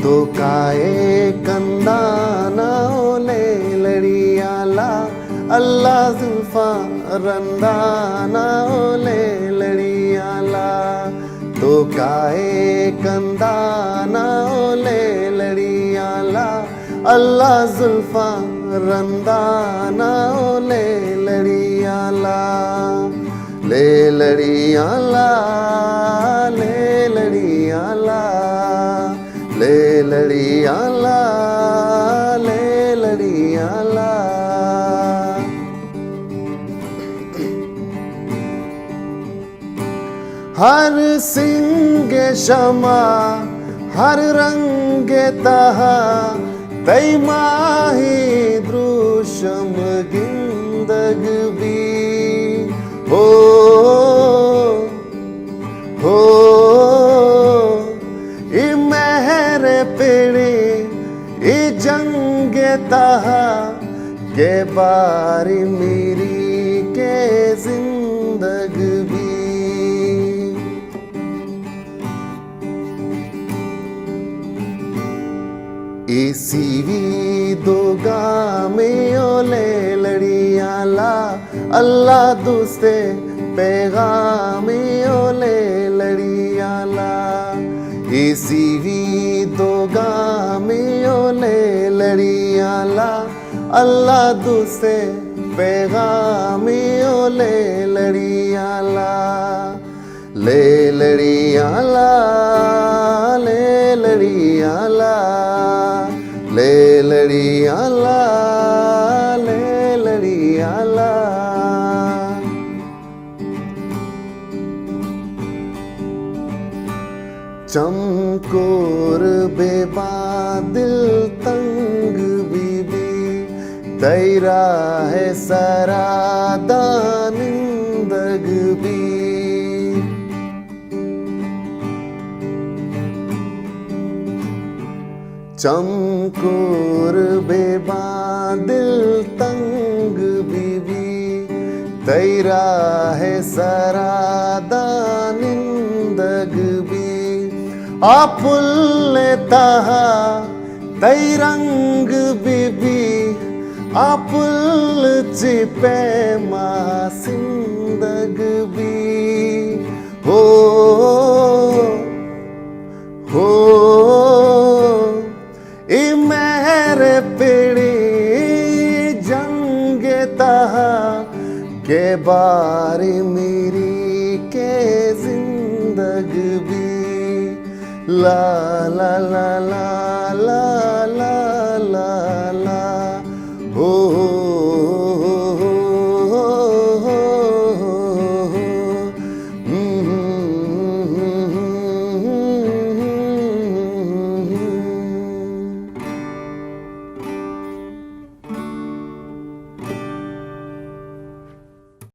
तो काए कंदाना ओले लड़ियाला अल्लाह जुल्फा रंदाना ओले लड़ियाला तो काए कंदाना ओले लड़ियाला अल्लाह जुल्फा रंदाना ओले लड़ियाला ले लड़ियाला ले लड़ियाला ले लड़ियाला ले लड़ियाला हर सिंगे शमा हर रंगे तहा तई माही द्रुशम गिंदग भी हो ई मेहर पेड़ी ई जंगे तहा के बारी मेरी के जिंदग भी सीवी दोगा में ओले लड़ियाला अल्लाह दूसरे पैगाम ओले लड़ियाला सीवी दोगा में ओले लड़ियाला अल्लाह दूसरे पैगाम ओले लड़ियाला ले लड़ियाला ले लड़ियाला ले लड़ियाला ले लड़ियाला चमकोर बेबादिल तंग बीबी तैरा है सरादा निंदग भी चमकोर बेबादिल तंग बीबी तैरा है सरादा निंदग भी आपुल तहा तई रंग बीबी आपुल चिपे मा सिंदग भी हो मेरे पेड़ी जंगे तहा के बारी मेरी के जिंदग भी ला ला ला ला